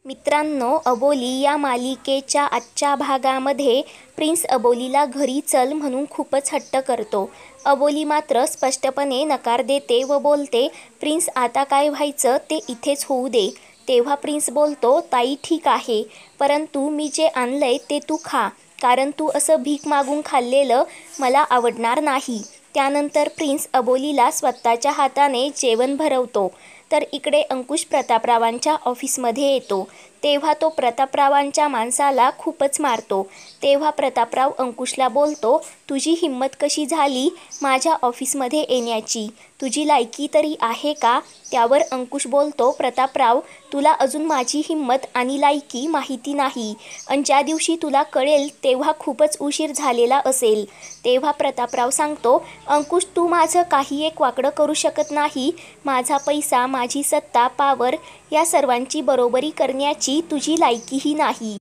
मित्रांनो, अबोली या मालिकेच्या आजच्या भागामध्ये प्रिन्स अबोलीला घरी चल म्हणून खूपच हट्ट करतो. अबोली मात्र स्पष्टपणे नकार देते व बोलते, प्रिन्स आता काय व्हायचं ते इथेच होऊ दे. तेव्हा प्रिन्स बोलतो, ताई ठीक आहे, परंतु मी जे आणलंय ते तू खा, कारण तू असं भीक मागून खाल्लेलं मला आवडणार नाही. त्यानंतर प्रिन्स अबोलीला स्वतःच्या हाताने जेवण भरवतो. तर इकडे अंकुश प्रतापरावांच्या ऑफिसमध्ये येतो. तेव्हा तो प्रतापरावांच्या माणसाला खूपच मारतो. तेव्हा प्रतापराव अंकुशला बोलतो, तुझी हिंमत कशी झाली माझ्या ऑफिसमध्ये येण्याची? तुझी लायकी तरी आहे का? त्यावर अंकुश बोलतो, प्रतापराव, तुला अजून माझी हिंमत आणि लायकी माहिती नाही, आणि ज्या दिवशी तुला कळेल तेव्हा खूपच उशीर झालेला असेल. तेव्हा प्रतापराव सांगतो, अंकुश, तू माझं काही एक वाकडं करू शकत नाही. माझा पैसा, माझी सत्ता, पावर या सर्वांची बरोबरी करण्याची तुझी लायकीही नाही.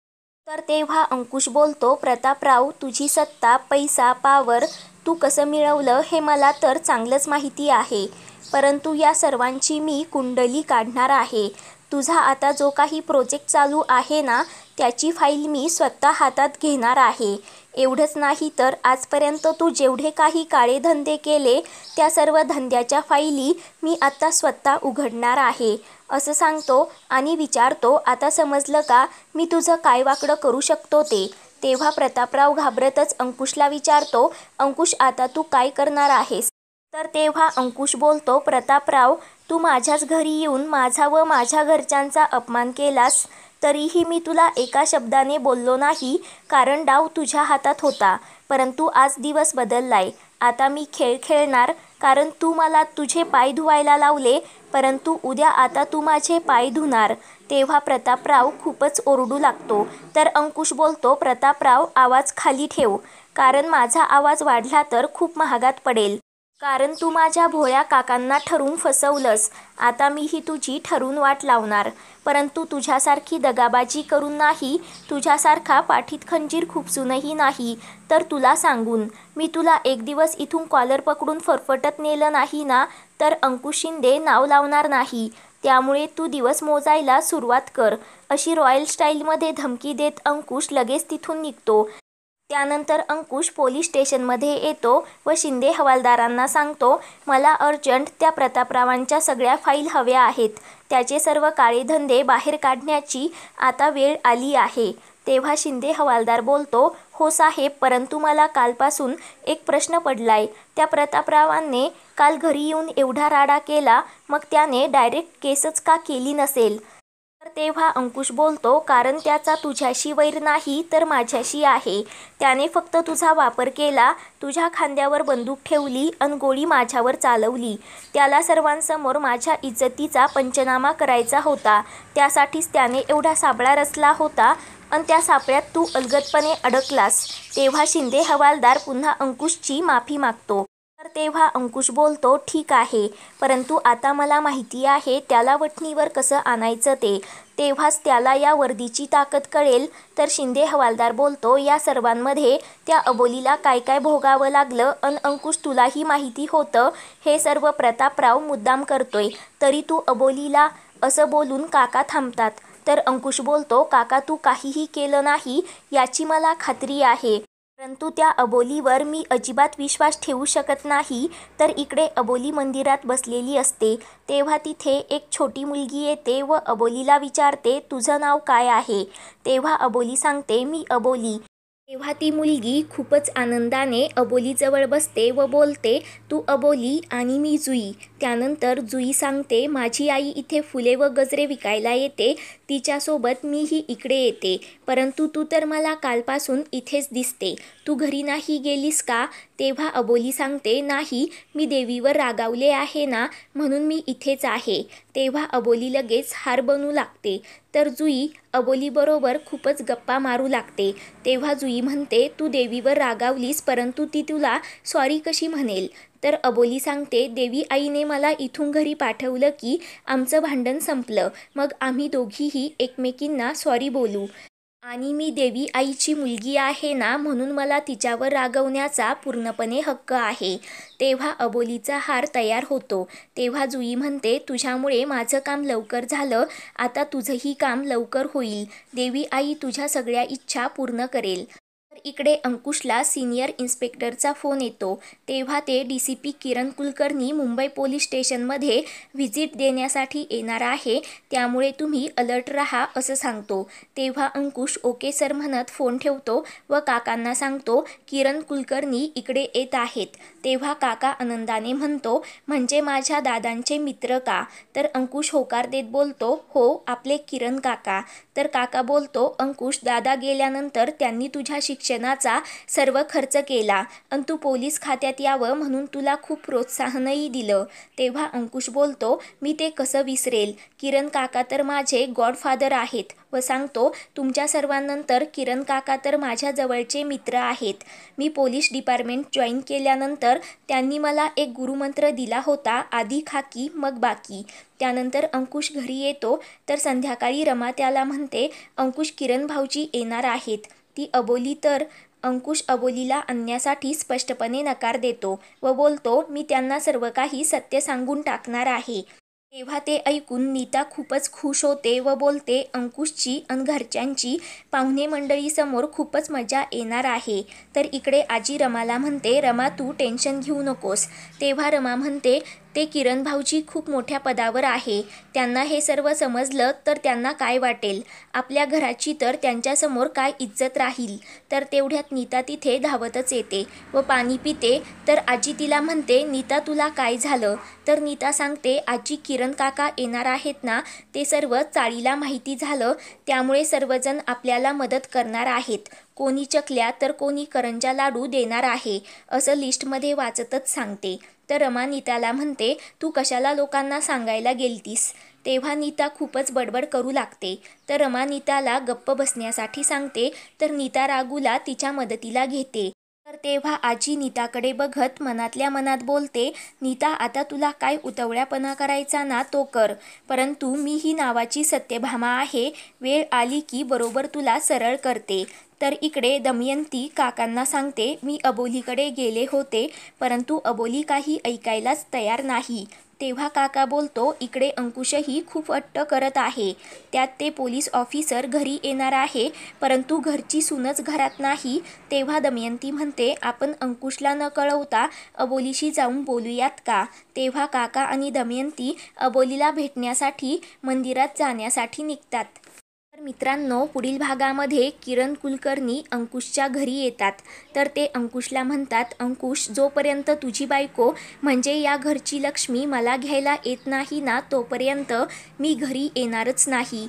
तर तेव्हा अंकुश बोलतो, प्रतापराव, तुझी सत्ता, पैसा, पावर तू कसं मिळवलं हे मला तर चांगलंच माहिती आहे, परंतु या सर्वांची मी कुंडली काढणार आहे. तुझा आता जो काही प्रोजेक्ट चालू आहे ना, त्याची फाईल मी स्वतः हातात घेणार आहे. एवढंच नाही तर आजपर्यंत तू जेवढे काही काळे धंदे केले त्या सर्व धंद्याच्या फाईली मी आता स्वतः उघडणार आहे, असं सांगतो आणि विचारतो, आता समजलं का मी तुझं काय वाकडं करू शकतो ते? तेव्हा प्रतापराव घाबरतच अंकुशला विचारतो, अंकुश, आता तू काय करणार आहेस? तर तेव्हा अंकुश बोलतो, प्रतापराव, तू माझ्याच घरी येऊन माझा व माझ्या घरच्यांचा अपमान केलास, तरीही मी तुला एका शब्दाने बोललो नाही, कारण डाव तुझ्या हातात होता. परंतु आज दिवस बदललाय. आता मी खेळ खेळणार, कारण तू मला तुझे पाय धुवायला लावले, परंतु उद्या आता तू माझे पाय धुणार. तेव्हा प्रतापराव खूपच ओरडू लागतो. तर अंकुश बोलतो, प्रतापराव, आवाज खाली ठेव, कारण माझा आवाज वाढला तर खूप महागात पडेल, कारण तू माझ्या भोळ्या काकांना ठरवून फसवलंस. आता मीही तुझी ठरवून वाट लावणार, परंतु तुझ्यासारखी दगाबाजी करून नाही, तुझ्यासारखा पाठीत खंजीर खुपसूनही नाही. तर तुला सांगून, मी तुला एक दिवस इथून कॉलर पकडून फरफटत नेलं नाही ना, तर अंकुश शिंदे नाव लावणार नाही. त्यामुळे तू दिवस मोजायला सुरुवात कर. अशी रॉयल स्टाईलमध्ये धमकी देत अंकुश लगेच तिथून निघतो. त्यानंतर अंकुश पोलीस स्टेशनमध्ये येतो व शिंदे हवालदारांना सांगतो, मला अर्जंट त्या प्रतापरावांच्या सगळ्या फाईल हव्या आहेत. त्याचे सर्व काळे धंदे बाहेर काढण्याची आता वेळ आली आहे. तेव्हा शिंदे हवालदार बोलतो, हो साहेब, परंतु मला कालपासून एक प्रश्न पडलाय. त्या प्रतापरावांनी काल घरी येऊन एवढा राडा केला, मग त्याने डायरेक्ट केसच का केली नसेल? तर तेव्हा अंकुश बोलतो, कारण त्याचा तुझ्याशी वैर नाही तर माझ्याशी आहे. त्याने फक्त तुझा वापर केला, तुझ्या खांद्यावर बंदूक ठेवली आणि गोळी माझ्यावर चालवली. त्याला सर्वांसमोर माझ्या इज्जतीचा पंचनामा करायचा होता. त्यासाठीच त्याने एवढा सापळा रचला होता आणि त्या सापळ्यात तू अलगदपणे अडकलास. तेव्हा शिंदे हवालदार पुन्हा अंकुशची माफी मागतो. तर तेव्हा अंकुश बोलतो, ठीक आहे, परंतु आता मला माहिती आहे त्याला वठणीवर कसं आणायचं ते. तेव्हाच त्याला या वर्दीची ताकद कळेल. तर शिंदे हवालदार बोलतो, या सर्वांमध्ये त्या अबोलीला काय काय भोगावं लागलं, आणि अंकुश तुलाही माहिती होतं, हे सर्व प्रतापराव मुद्दाम करतोय. तरी तू अबोलीला असं बोलून काका थांबतात. तर अंकुश बोलतो, काका, तू काहीही केलं नाही याची मला खात्री आहे, परंतु त्या अबोलीवर मी अजिबात विश्वास ठेवू शकत नाही. तर इकडे अबोली मंदिरात बसलेली असते. तेव्हा तिथे एक छोटी मुलगी येते व अबोलीला विचारते, तुझं नाव काय आहे? तेव्हा अबोली सांगते, मी अबोली. तेव्हा ती मुलगी खूपच आनंदाने अबोलीजवळ बसते व बोलते, तू अबोली आणि मी जुई. त्यानंतर जुई सांगते, माझी आई इथे फुले व गजरे विकायला येते, तिच्यासोबत मीही इकडे येते, परंतु तू तर मला कालपासून इथेच दिसते. तू घरी नाही गेलीस का? तेव्हा अबोली सांगते, नाही, मी देवीवर रागावले आहे ना, म्हणून मी इथेच आहे. तेव्हा अबोली लगेच हार बनू लागते. तर जुई अबोलीबरोबर खूपच गप्पा मारू लागते. तेव्हा जुई म्हणते, तू देवीवर रागावलीस, परंतु ती तुला सॉरी कशी म्हणेल? तर अबोली सांगते, देवी आईने मला इथून घरी पाठवलं की आमचं भांडण संपलं, मग आम्ही दोघीही एकमेकींना सॉरी बोलू. आणि मी देवी आईची मुलगी आहे ना, म्हणून मला तिच्यावर रागवण्याचा पूर्णपणे हक्क आहे. तेव्हा अबोलीचा हार तयार होतो. तेव्हा जुई म्हणते, तुझ्यामुळे माझं काम लवकर झालं, आता तुझंही काम लवकर होईल. देवी आई तुझ्या सगळ्या इच्छा पूर्ण करेल. तर इकडे अंकुशला सिनियर इन्स्पेक्टरचा फोन येतो. तेव्हा ते DCP किरण कुलकर्णी मुंबई पोलीस स्टेशनमध्ये व्हिजिट देण्यासाठी येणार आहे, त्यामुळे तुम्ही अलर्ट राहा असं सांगतो. तेव्हा अंकुश ओके सर म्हणत फोन ठेवतो व काकांना सांगतो, किरण कुलकर्णी इकडे येत आहेत. तेव्हा काका आनंदाने म्हणतो, म्हणजे माझ्या दादांचे मित्र का? तर अंकुश होकार देत बोलतो, हो, आपले किरण काका. तर काका बोलतो, अंकुश, दादा गेल्यानंतर त्यांनी तुझ्या शिक्षणाचा सर्व खर्च केला आणि तू पोलीस खात्यात यावं म्हणून तुला खूप प्रोत्साहनही दिलं. तेव्हा अंकुश बोलतो, मी ते कसं विसरेल, किरण काका तर माझे गॉडफादर आहेत. व सांगतो, तुमच्या सर्वांनंतर किरण काका तर माझ्या जवळचे मित्र आहेत. मी पोलीस डिपार्टमेंट जॉईन केल्यानंतर त्यांनी मला एक गुरुमंत्र दिला होता, आधी खाकी मग बाकी. त्यानंतर अंकुश घरी येतो तर संध्याकाळी रमा त्याला म्हणते, अंकुश, किरण भाऊजी येणार आहेत. ती अबोली तर अंकुश अबोलीला आणण्यासाठी स्पष्टपणे नकार देतो व बोलतो, मी त्यांना सर्व काही सत्य सांगून टाकणार आहे. तेव्हा ते ऐकून नीता खूपच खुश होते व बोलते, अंकुशची आणि घरच्यांची पाहुणे मंडळीसमोर खूपच मजा येणार आहे. तर इकडे आजी रमाला म्हणते, रमा तू टेन्शन घेऊ नकोस. तेव्हा रमा म्हणते, ते किरण भाऊजी खूप मोठ्या पदावर आहे. त्यांना हे सर्व समजलं तर त्यांना काय वाटेल? आपल्या घराची तर त्यांच्यासमोर काय इज्जत राहील? तर तेवढ्यात नीता तिथे धावतच येते व पाणी पिते. तर आजी तिला म्हणते, नीता तुला काय झालं? तर नीता सांगते, आजी किरण काका येणार आहेत ना, ते सर्व चाळीला माहिती झालं, त्यामुळे सर्वजण आपल्याला मदत करणार आहेत. कोणी चकल्या तर कोणी करंजा लाडू देणार आहे असं लिस्टमध्ये वाचतच सांगते. तर रमा नीताला म्हणते, तू कशाला लोकांना सांगायला गेलतीस? तेव्हा नीता खूपच बडबड करू लागते. तर रमा नीताला गप्प बसण्यासाठी सांगते. तर नीता रागूला तिच्या मदतीला घेते. तर तेव्हा आजी नीताकडे बघत मनातल्या मनात बोलते, नीता आता तुला काय उतवळ्यापणा करायचा ना तो कर, परंतु मी ही नावाची सत्यभामा आहे, वेळ आली की बरोबर तुला सरळ करते. तर इकडे दमयंती काकांना सांगते, मी अबोलीकडे गेले होते, परंतु अबोली काही ऐकायलाच तयार नाही. तेव्हा काका बोलतो, इकडे अंकुशही खूप हट्ट करत आहे. त्यात ते पोलीस ऑफिसर घरी येणार आहे, परंतु घरची सूनच घरात नाही. तेव्हा दमयंती म्हणते, आपण अंकुशला न कळवता अबोलीशी जाऊन बोलूयात का? तेव्हा काका आणि दमयंती अबोलीला भेटण्यासाठी मंदिरात जाण्यासाठी निघतात. तर मित्रांनो, पुढील भागामध्ये किरण कुलकर्णी अंकुशच्या घरी येतात. तर ते अंकुशला म्हणतात, अंकुश, जोपर्यंत तुझी बायको म्हणजे या घरची लक्ष्मी मला घ्यायला येत नाही ना, तोपर्यंत मी घरी येणारच नाही.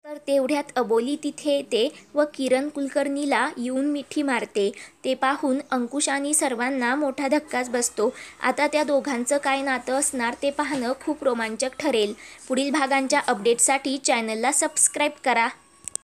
तर तेवढ्यात अबोली तिथे येते व किरण कुलकर्णीला येऊन मिठी मारते. ते पाहून अंकुश आणि सर्वांना मोठा धक्काच बसतो. आता त्या दोघांचं काय नातं असणार ते पाहणं खूप रोमांचक ठरेल. पुढील भागांच्या अपडेटसाठी चॅनलला सबस्क्राईब करा.